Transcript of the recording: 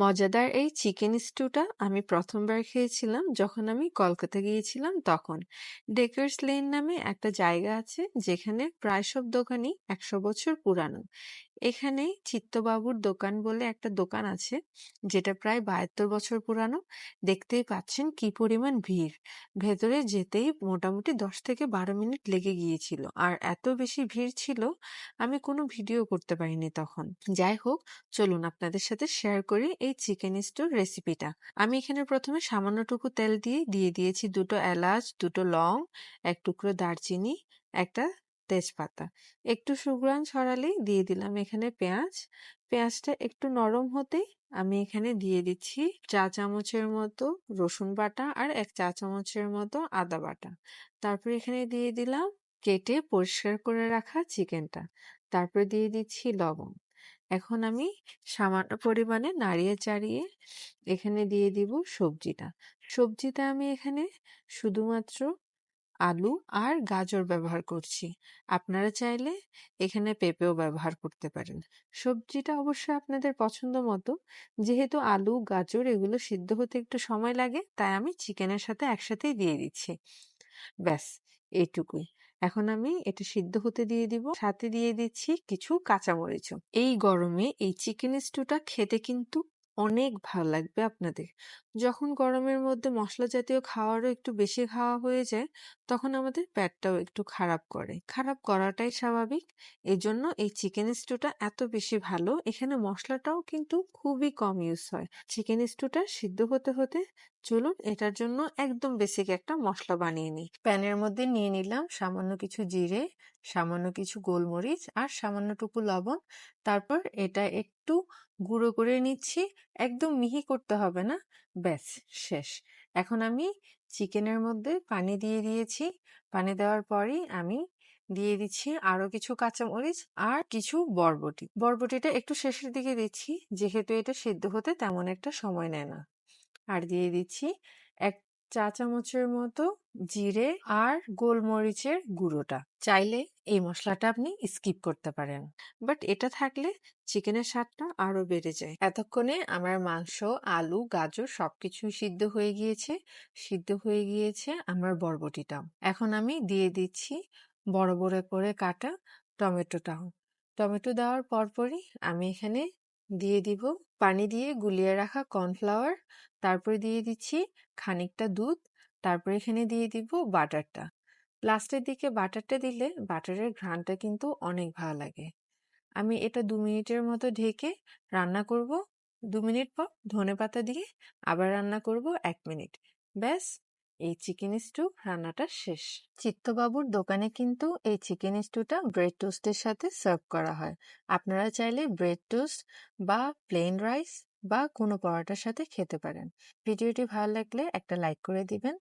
মজাদার এই চিকেন স্টুটা আমি প্রথমবার খেয়েছিলাম যখন আমি কলকাতা গিয়েছিলাম তখন। ডেকার্স লেন নামে একটা জায়গা আছে যেখানে প্রায় সব দোকানই 100 বছর পুরানো। এখানে চিত্তবাবুর দোকান বলে একটা দোকান আছে যেটা প্রায় 72 বছর পুরানো। দেখতেই পাচ্ছেন কি পরিমাণ ভিড়। ভেতরে যেতেই মোটামুটি 10 থেকে 12 মিনিট লেগে গিয়েছিল, আর এত বেশি ভিড় ছিল আমি কোনো ভিডিও করতে পারিনি তখন। যাই হোক, চলুন আপনাদের সাথে শেয়ার করি এই চিকেন স্টোর রেসিপিটা। আমি এখানে প্রথমে সামান্যটুকু তেল দিয়ে দিয়েছি 2টো এলাচ, 2টো লং, 1 টুকরো দারচিনি, একটা তেজপাতা। একটু সুঘ্রাণ ছড়ালেই দিয়ে দিলাম এখানে পেঁয়াজ। পেঁয়াজটা একটু নরম হতেই আমি এখানে দিয়ে দিচ্ছি 1 চা চামচের মতো রসুন বাটা আর 1 চা চামচের মতো আদা বাটা। তারপর এখানে দিয়ে দিলাম কেটে পরিষ্কার করে রাখা চিকেনটা। তারপর দিয়ে দিচ্ছি লবণ। এখন আমি সামান্য পরিমাণে নাড়িয়ে চাড়িয়ে এখানে দিয়ে দিব সবজিটা। সবজিটা আমি এখানে শুধুমাত্র আলু আর গাজর ব্যবহার করছি। আপনারা চাইলে এখানে পেঁপেও ব্যবহার করতে পারেন। সবজিটা অবশ্যই আপনাদের পছন্দ মতো। যেহেতু আলু, গাজর এগুলো সিদ্ধ হতে একটু সময় লাগে, তাই আমি চিকেনের সাথে একসাথেই দিয়ে দিচ্ছি। ব্যাস, এইটুকুই। এখন আমি এটা সিদ্ধ হতে দিয়ে দিব, সাথে দিয়ে দিচ্ছি কিছু কাঁচামরিচও। এই গরমে এই চিকেন স্টুটা খেতে কিন্তু অনেক ভালো লাগবে আপনাদের। যখন গরমের মধ্যে মশলা জাতীয় খাওয়ারও একটু বেশি খাওয়া হয়ে যায়, তখন আমাদের পেটটাও একটু খারাপ করে। খারাপ করাটাই স্বাভাবিক। এজন্য এই চিকেন স্টুটা এত বেশি ভালো। এখানে মশলাটাও কিন্তু খুবই কম ইউজ হয়। চিকেন স্টুটা সিদ্ধ হতে হতে চলুন এটার জন্য একদম বেসিক একটা মশলা বানিয়ে নিই। প্যানের মধ্যে নিয়ে নিলাম সামান্য কিছু জিরে, সামান্য কিছু গোলমরিচ আর সামান্যটুকু লবণ। তারপর এটা একটু গুঁড়ো করে নিচ্ছি। একদম মিহি করতে হবে না। ব্যাস, শেষ। এখন আমি চিকেনের মধ্যে পানি দিয়ে দিয়েছি। পানি দেওয়ার পরই আমি দিয়ে দিচ্ছি আরো কিছু কাঁচামরিচ আর কিছু বরবটি। বরবটিটা একটু শেষের দিকে দিচ্ছি, যেহেতু এটা সিদ্ধ হতে তেমন একটা সময় নেয় না। আর দিয়ে দিচ্ছি 1 চা চামচের মতো জিরে আর গোলমরিচের গুঁড়োটা। চাইলে এই মশলাটা আপনি স্কিপ করতে পারেন, বাট এটা থাকলে চিকেনের স্বাদটা আরো বেড়ে যায়। এতক্ষণে আমার মাংস, আলু, গাজর সবকিছুই সিদ্ধ হয়ে গিয়েছে। সিদ্ধ হয়ে গিয়েছে আমার বরবটিটাও। এখন আমি দিয়ে দিচ্ছি বড় বড় করে কাটা টমেটোটাও। টমেটো দেওয়ার পরপরই আমি এখানে দিয়ে দিব পানি দিয়ে গুলিয়ে রাখা কর্নফ্লাওয়ার। তারপরে দিয়ে দিচ্ছি খানিকটা দুধ। তারপরে এখানে দিয়ে দিব বাটারটা। লাস্টের দিকে বাটারটা দিলে বাটারের ঘ্রাণটা কিন্তু অনেক ভালো লাগে। আমি এটা 2 মিনিটের মতো ঢেকে রান্না করব। 2 মিনিট পর ধনেপাতা দিয়ে আবার রান্না করব 1 মিনিট। ব্যাস, এই চিকেন স্টু রান্নাটা শেষ। চিত্তবাবুর দোকানে কিন্তু এই চিকেন স্টুটা ব্রেড টোস্টের সাথে সার্ভ করা হয়। আপনারা চাইলে ব্রেড টোস্ট বা প্লেন রাইস বা কোনো পরোটার সাথে খেতে পারেন। ভিডিওটি ভালো লাগলে একটা লাইক করে দিবেন।